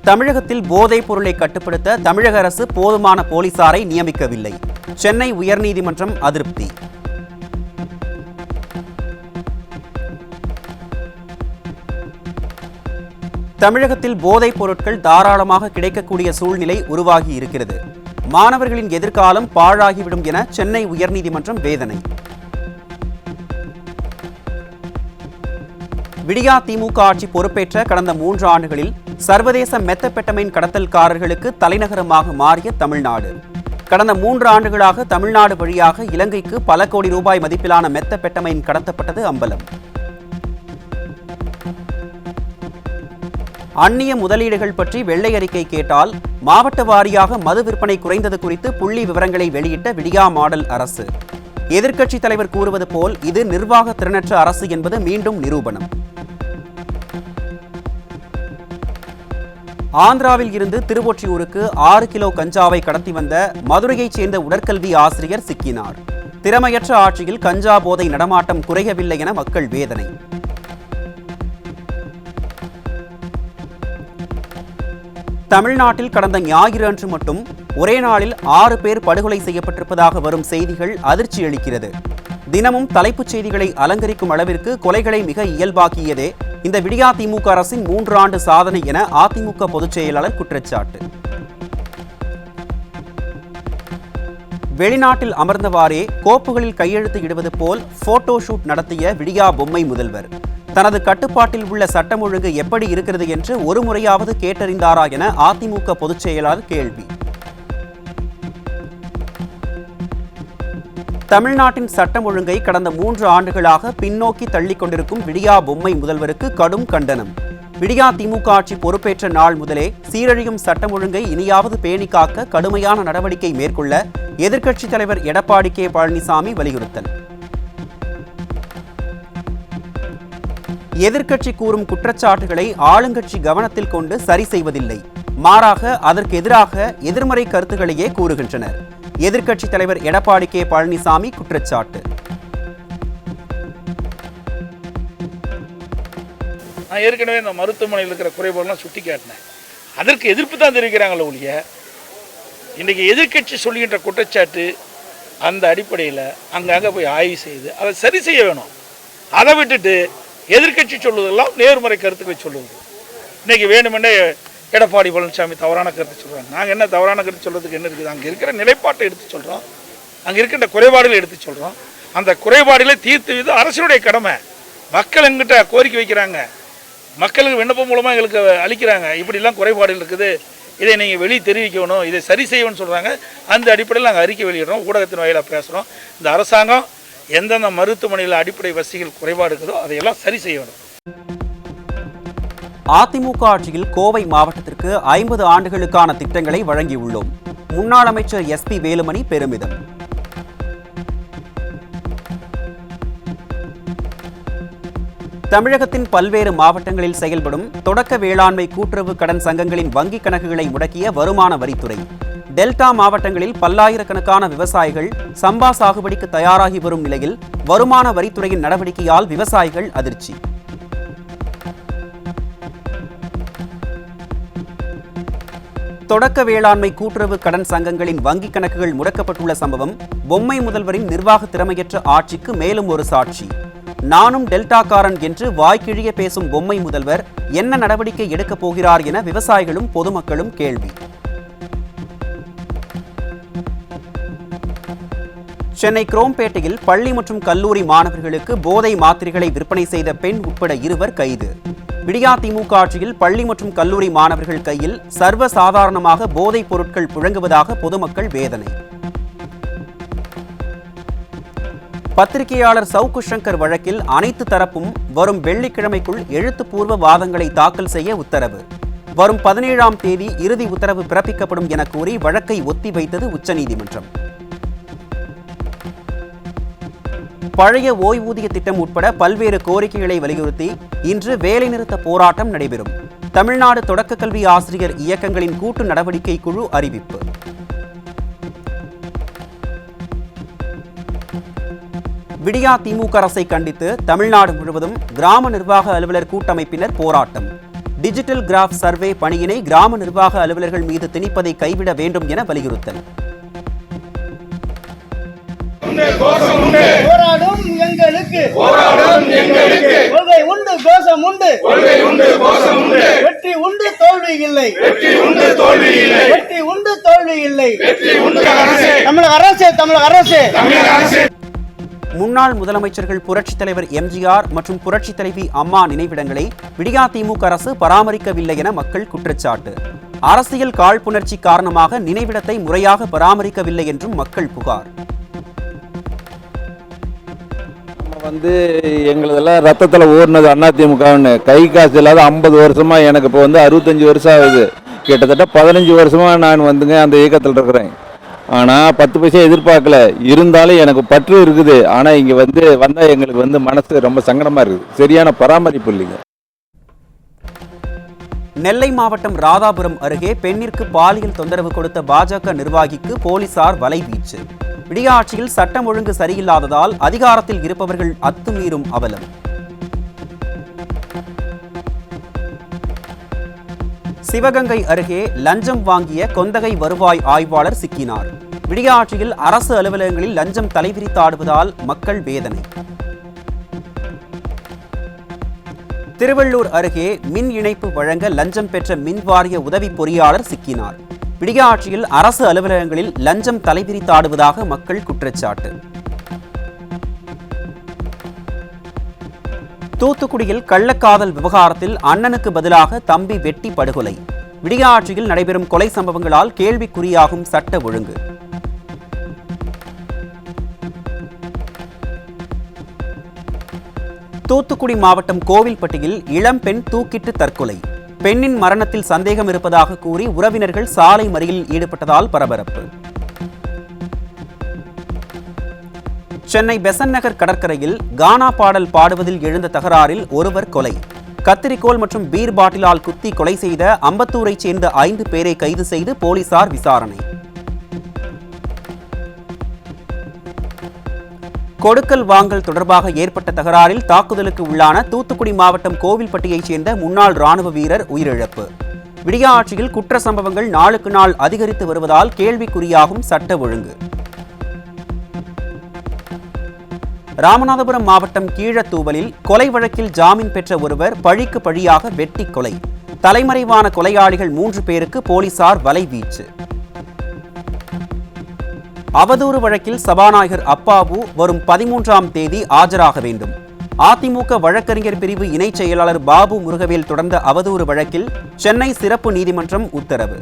தமிழகத்தில் போதைப் பொருளை கட்டுப்படுத்த தமிழக அரசு போதுமான போலீசாரை நியமிக்கவில்லை. சென்னை உயர்நீதிமன்றம் அதிருப்தி. தமிழகத்தில் போதைப் பொருட்கள் தாராளமாக கிடைக்கக்கூடிய சூழ்நிலை உருவாகி இருக்கிறது. மாணவர்களின் எதிர்காலம் பாழாகிவிடும் என சென்னை உயர்நீதிமன்றம் வேதனை. விடியா திமுக ஆட்சி பொறுப்பேற்ற கடந்த 3 ஆண்டுகளில் சர்வதேச மெத்தபெட்டமைன் கடத்தல்காரர்களுக்கு தலைநகரமாக மாறிய தமிழ்நாடு. கடந்த 3 ஆண்டுகளாக தமிழ்நாடு வழியாக இலங்கைக்கு பல கோடி ரூபாய் மதிப்பிலான மெத்தபெட்டமைன் கடத்தப்பட்டது அம்பலம். அந்நிய முதலீடுகள் பற்றி வெள்ளை அறிக்கை கேட்டால் மாவட்ட வாரியாக மது விற்பனை குறைந்தது குறித்து புள்ளி விவரங்களை வெளியிட்ட விடியா மாடல் அரசு. எதிர்க்கட்சித் தலைவர் கூறுவது போல் இது நிர்வாக திறனற்ற அரசு என்பது மீண்டும் நிரூபணம். ஆந்திராவில் இருந்து திருவொற்றியூருக்கு 6 கிலோ கஞ்சாவை கடத்தி வந்த மதுரையைச் சேர்ந்த உடற்கல்வி ஆசிரியர் சிக்கினார். திறமையற்ற ஆட்சியில் கஞ்சா போதை நடமாட்டம் குறையவில்லை என மக்கள் வேதனை. தமிழ்நாட்டில் கடந்த ஞாயிறு அன்று மட்டும் ஒரே நாளில் 6 பேர் படுகொலை செய்யப்பட்டிருப்பதாக வரும் செய்திகள் அதிர்ச்சி அளிக்கிறது. தினமும் தலைப்புச் செய்திகளை அலங்கரிக்கும் அளவிற்கு கொலைகளை மிக இயல்பாக்கியதே இந்த விடியா திமுக அரசின் 3 ஆண்டு சாதனை என அதிமுக பொதுச் செயலாளர் குற்றச்சாட்டு. வெளிநாட்டில் அமர்ந்தவாறே கோப்புகளில் கையெழுத்து இடுவது போல் போட்டோ ஷூட் நடத்திய விடியா பொம்மை முதல்வர் தனது கட்டுப்பாட்டில் உள்ள சட்டம் ஒழுங்கு எப்படி இருக்கிறது என்று ஒரு முறையாவது கேட்டறிந்தாரா என அதிமுக பொதுச் செயலாளர் கேள்வி. தமிழ்நாட்டின் சட்டம் ஒழுங்கை கடந்த 3 ஆண்டுகளாக பின்னோக்கி தள்ளிக் கொண்டிருக்கும் விடியா பொம்மை முதல்வருக்கு கடும் கண்டனம். விடியா திமுக ஆட்சி பொறுப்பேற்ற நாள் முதலே சீரழியும் சட்டம் ஒழுங்கை இனியாவது பேணி காக்க கடுமையான நடவடிக்கை மேற்கொள்ள எதிர்க்கட்சித் தலைவர் எடப்பாடி கே பழனிசாமி வலியுறுத்தல். எதிர்க்கட்சி கூறும் குற்றச்சாட்டுகளை ஆளுங்கட்சி கவனத்தில் கொண்டு சரி செய்வதில்லை. மாறாக அதற்கு எதிராக எதிர்மறை கருத்துக்களையே கூறுகின்றனர். எதிர்க்கட்சி தலைவர் எடப்பாடி கே பழனிசாமி குற்றச்சாட்டு. நான் ஏற்கனவே இந்த மருத்துவமனையில் இருக்கிற குறைபாடுலாம் சுட்டி காட்டினேன். அதற்கு எதிர்ப்பு தான் தெரிவிக்கிறாங்களே ஒழிய இன்றைக்கி எதிர்க்கட்சி சொல்லுகின்ற குற்றச்சாட்டு அந்த அடிப்படையில் அங்கங்கே போய் ஆய்வு செய்து அதை சரி செய்ய வேணும். அதை விட்டுட்டு எதிர்க்கட்சி சொல்வதெல்லாம் நேர்மறை கருத்துக்களை சொல்லுவது. இன்றைக்கி வேணுமென்னே எடப்பாடி பழனிசாமி தவறான கருத்து சொல்கிறாங்க. நாங்கள் என்ன தவறான கருத்து சொல்கிறதுக்கு என்ன இருக்குது? அங்கே இருக்கிற நிலைப்பாட்டை எடுத்து சொல்கிறோம், அங்கே இருக்கின்ற குறைபாடுகளை எடுத்து சொல்கிறோம். அந்த குறைபாடுகளை தீர்த்து இது அரசுடைய கடமை. மக்கள் எங்கிட்ட கோரிக்கை வைக்கிறாங்க, மக்களுக்கு விண்ணப்பம் மூலமாக எங்களுக்கு அளிக்கிறாங்க, இப்படிலாம் குறைபாடுகள் இருக்குது, இதை நீங்கள் வெளியே தெரிவிக்கணும், இதை சரி செய்யணும்னு சொல்கிறாங்க. அந்த அடிப்படையில் நாங்கள் அறிக்கை வெளியிடுறோம், ஊடகத்தின் வாயிலாக பேசுகிறோம். இந்த அரசாங்கம் எந்தெந்த மருத்துவமனையில் அடிப்படை வசதிகள் குறைபாடு இருக்குதோ அதையெல்லாம் சரி செய்யணும். அதிமுக ஆட்சியில் கோவை மாவட்டத்திற்கு 50 ஆண்டுகளுக்கான திட்டங்களை வழங்கியுள்ளோம். முன்னாள் அமைச்சர் SP வேலுமணி பெருமிதம். தமிழகத்தின் பல்வேறு மாவட்டங்களில் செயல்படும் தொடக்க வேளாண்மை கூட்டுறவு கடன் சங்கங்களின் வங்கிக் கணக்குகளை முடக்கிய வருமான வரித்துறை. டெல்டா மாவட்டங்களில் பல்லாயிரக்கணக்கான விவசாயிகள் சம்பா சாகுபடிக்கு தயாராகி வரும் நிலையில் வருமான வரித்துறையின் நடவடிக்கையால் விவசாயிகள் அதிர்ச்சி. தொடக்க வேளாண்மை கூட்டுறவு கடன் சங்கங்களின் வங்கிக் கணக்குகள் முடக்கப்பட்டுள்ள சம்பவம் பொம்மை முதல்வரின் நிர்வாக திறமையற்ற ஆட்சிக்கு மேலும் ஒரு சாட்சி. நானும் டெல்டாக்காரன் என்று வாய்க்கிழிய பேசும் பொம்மை முதல்வர் என்ன நடவடிக்கை எடுக்கப் போகிறார் என விவசாயிகளும் பொதுமக்களும் கேள்வி. சென்னை குரோம்பேட்டையில் பள்ளி மற்றும் கல்லூரி மாணவர்களுக்கு போதை மாத்திரைகளை விற்பனை செய்த பெண் உட்பட 2 கைது. விடியா திமுக ஆட்சியில் பள்ளி மற்றும் கல்லூரி மாணவர்கள் கையில் சர்வசாதாரணமாக போதைப் பொருட்கள் புழங்குவதாக பொதுமக்கள் வேதனை. பத்திரிகையாளர் சவுக்கு சங்கர் வழக்கில் அனைத்து தரப்பும் வரும் வெள்ளிக்கிழமைக்குள் எழுத்துப்பூர்வ வாதங்களை தாக்கல் செய்ய உத்தரவு. வரும் 17ஆம் தேதி இறுதி உத்தரவு பிறப்பிக்கப்படும் என கூறி வழக்கை ஒத்திவைத்தது உச்சநீதிமன்றம். பழைய ஓய்வூதிய திட்டம் உட்பட பல்வேறு கோரிக்கைகளை வலியுறுத்தி இன்று வேலைநிறுத்த போராட்டம் நடைபெறும். தமிழ்நாடு தொடக்க கல்வி ஆசிரியர் இயக்கங்களின் கூட்டு நடவடிக்கை குழு அறிவிப்பு. விடியா திமுக அரசை கண்டித்து தமிழ்நாடு முழுவதும் கிராம நிர்வாக அலுவலர் கூட்டமைப்பினர் போராட்டம். டிஜிட்டல் கிராஃப் சர்வே பணியினை கிராம நிர்வாக அலுவலர்கள் மீது திணிப்பதை கைவிட வேண்டும் என வலியுறுத்தல். போராடும் எங்களுக்கு கொள்கை உண்டு கோஷம் உண்டு வெற்றி உண்டு தோல்வி இல்லை வெற்றி உண்டு தோல்வி இல்லை தமிழக அரசு. முன்னாள் முதலமைச்சர்கள் புரட்சித் தலைவர் எம்ஜிஆர் மற்றும் புரட்சித் தலைவி அம்மா நினைவிடங்களை விடியா திமுக அரசு பராமரிக்கவில்லை என மக்கள் குற்றச்சாட்டு. அரசியல் காழ்ப்புணர்ச்சி காரணமாக நினைவிடத்தை முறையாக பராமரிக்கவில்லை என்றும் மக்கள் புகார். எங்களதெல்லாம் ரத்தத்தில் ஊர்னது அதிமுகன்னு கை காசு இல்லாத 50 வருஷமா எனக்கு இப்போ 65 வருஷம் ஆகுது. கிட்டத்தட்ட 15 வருஷமா நான் அந்த இயக்கத்தில் இருக்கிறேன். ஆனால் 10 பைசா எதிர்பார்க்கல. இருந்தாலும் எனக்கு பற்று இருக்குது. ஆனால் இங்கே வந்தால் எங்களுக்கு மனசு ரொம்ப சங்கடமாக இருக்குது. சரியான பராமரிப்பு இல்லைங்க. நெல்லை மாவட்டம் ராதாபுரம் அருகே பெண்ணிற்கு பாலியல் தொந்தரவு கொடுத்த பாஜக நிர்வாகிக்கு போலீசார் வலைவீச்சு. விடியா ஆட்சியில் சட்டம் ஒழுங்கு சரியில்லாததால் அதிகாரத்தில் இருப்பவர்கள் அத்துமீறும் அவலம். சிவகங்கை அருகே லஞ்சம் வாங்கிய கொந்தகை வருவாய் ஆய்வாளர் சிக்கினார். விடியா ஆட்சியில் அரசு அலுவலகங்களில் லஞ்சம் தலைவிரித்தாடுவதால் மக்கள் வேதனை. திருவள்ளூர் அருகே மின் இணைப்பு வழங்க லஞ்சம் பெற்ற மின்வாரிய உதவி பொறியாளர் சிக்கினார். விடியா ஆட்சியில் அரசு அலுவலகங்களில் லஞ்சம் தலைவிரித்தாடுவதாக மக்கள் குற்றச்சாட்டு. தூத்துக்குடியில் கள்ளக்காதல் விவகாரத்தில் அண்ணனுக்கு பதிலாக தம்பி வெட்டி படுகொலை. விடியா ஆட்சியில் நடைபெறும் கொலை சம்பவங்களால் கேள்விக்குறியாகும் சட்ட ஒழுங்கு. தூத்துக்குடி மாவட்டம் கோவில்பட்டியில் இளம்பெண் தூக்கிட்டு தற்கொலை. பெண்ணின் மரணத்தில் சந்தேகம் இருப்பதாக கூறி உறவினர்கள் சாலை மறியலில் ஈடுபட்டதால் பரபரப்பு. சென்னை பெசன்ட் நகர் கடற்கரையில் கானா பாடல் பாடுவதில் எழுந்த தகராறில் ஒருவர் கொலை. கத்திரிக்கோல் மற்றும் பீர் பாட்டிலால் குத்தி கொலை செய்த அம்பத்தூரைச் சேர்ந்த 5 பேரை கைது செய்து போலீசார் விசாரணை. கொடுக்கல் வாங்கல் தொடர்பாக ஏற்பட்ட தகராறில் தாக்குதலுக்கு உள்ளான தூத்துக்குடி மாவட்டம் கோவில்பட்டியைச் சேர்ந்த முன்னாள் ராணுவ வீரர் உயிரிழப்பு. விடியா ஆட்சியில் குற்ற சம்பவங்கள் நாளுக்கு நாள் அதிகரித்து வருவதால் கேள்விக்குறியாகும் சட்ட ஒழுங்கு. ராமநாதபுரம் மாவட்டம் கீழத்தூவலில் கொலை வழக்கில் ஜாமீன் பெற்ற ஒருவர் பழிக்கு பழியாக வெட்டி கொலை. தலைமறைவான கொலையாளிகள் 3 பேருக்கு போலீசார் வலைவீச்சு. அவதூறு வழக்கில் சபாநாயகர் அப்பாவு வரும் 13ஆம் தேதி ஆஜராக வேண்டும். அதிமுக வழக்கறிஞர் பிரிவு இணைச் செயலாளர் பாபு முருகவேல் தொடர்ந்த அவதூறு வழக்கில் சென்னை சிறப்பு நீதிமன்றம் உத்தரவு.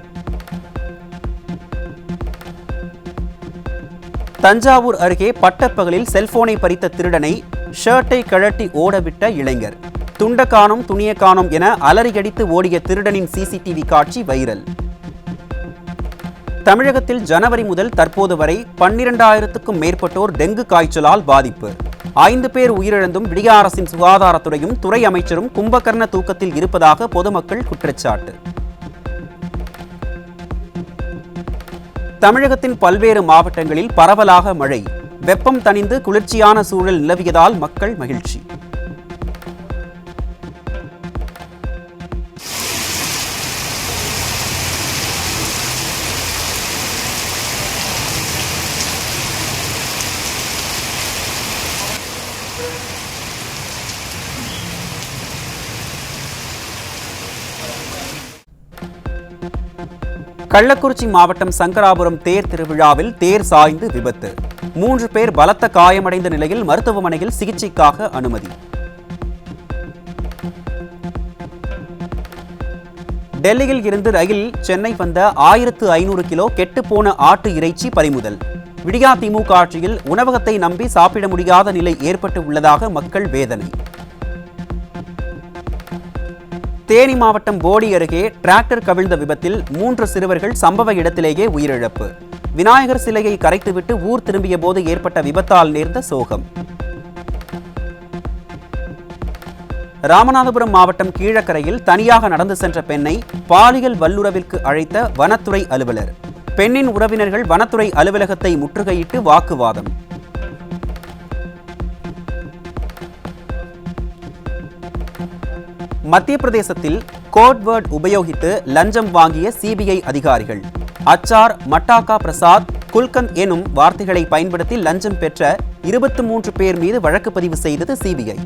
தஞ்சாவூர் அருகே பட்டப்பகலில் செல்போனை பறித்த திருடனை ஷர்ட்டை கழட்டி ஓடவிட்ட இளைஞர். துண்ட காணோம் துணிய காணோம் என அலறியடித்து ஓடிய திருடனின் சிசிடிவி காட்சி வைரல். தமிழகத்தில் ஜனவரி முதல் தற்போது வரை 12,000க்கும் மேற்பட்டோர் டெங்கு காய்ச்சலால் பாதிப்பு. 5 பேர் உயிரிழந்தும் விடியா அரசின் சுகாதாரத்துறையும் துறை அமைச்சரும் கும்பகர்ண தூக்கத்தில் இருப்பதாக பொதுமக்கள் குற்றச்சாட்டு. தமிழகத்தின் பல்வேறு மாவட்டங்களில் பரவலாக மழை. வெப்பம் தணிந்து குளிர்ச்சியான சூழல் நிலவியதால் மக்கள் மகிழ்ச்சி. கள்ளக்குறிச்சி மாவட்டம் சங்கராபுரம் தேர் திருவிழாவில் தேர் சாய்ந்து விபத்து. 3 பேர் பலத்த காயமடைந்த நிலையில் மருத்துவமனையில் சிகிச்சைக்காக அனுமதி. டெல்லியில் இருந்து ரயிலில் சென்னை வந்த 1500 கிலோ கெட்டுப்போன ஆட்டு இறைச்சி பறிமுதல். விடியா திமுக ஆட்சியில் உணவகத்தை நம்பி சாப்பிட முடியாத நிலை ஏற்பட்டு உள்ளதாக மக்கள் வேதனை. தேனி மாவட்டம் போடி அருகே டிராக்டர் கவிழ்ந்த விபத்தில் 3 சிறுவர்கள் சம்பவ இடத்திலேயே உயிரிழப்பு. விநாயகர் சிலையை கரைத்துவிட்டு ஊர் திரும்பிய போது ஏற்பட்ட விபத்தால் நேர்ந்த சோகம். ராமநாதபுரம் மாவட்டம் கீழக்கரையில் தனியாக நடந்து சென்ற பெண்ணை பாலியல் வல்லுறவிற்கு அழைத்த வனத்துறை அலுவலர். பெண்ணின் உறவினர்கள் வனத்துறை அலுவலகத்தை முற்றுகையிட்டு வாக்குவாதம். மத்திய பிரதேசத்தில் கோட் வேர்ட் உபயோகித்து லஞ்சம் வாங்கிய சிபிஐ அதிகாரிகள். அச்சார், மட்டாக்கா பிரசாத், குல்கந்த் எனும் வார்த்தைகளை பயன்படுத்தி லஞ்சம் பெற்ற 23 பேர் மீது வழக்கு பதிவு செய்தது சிபிஐ.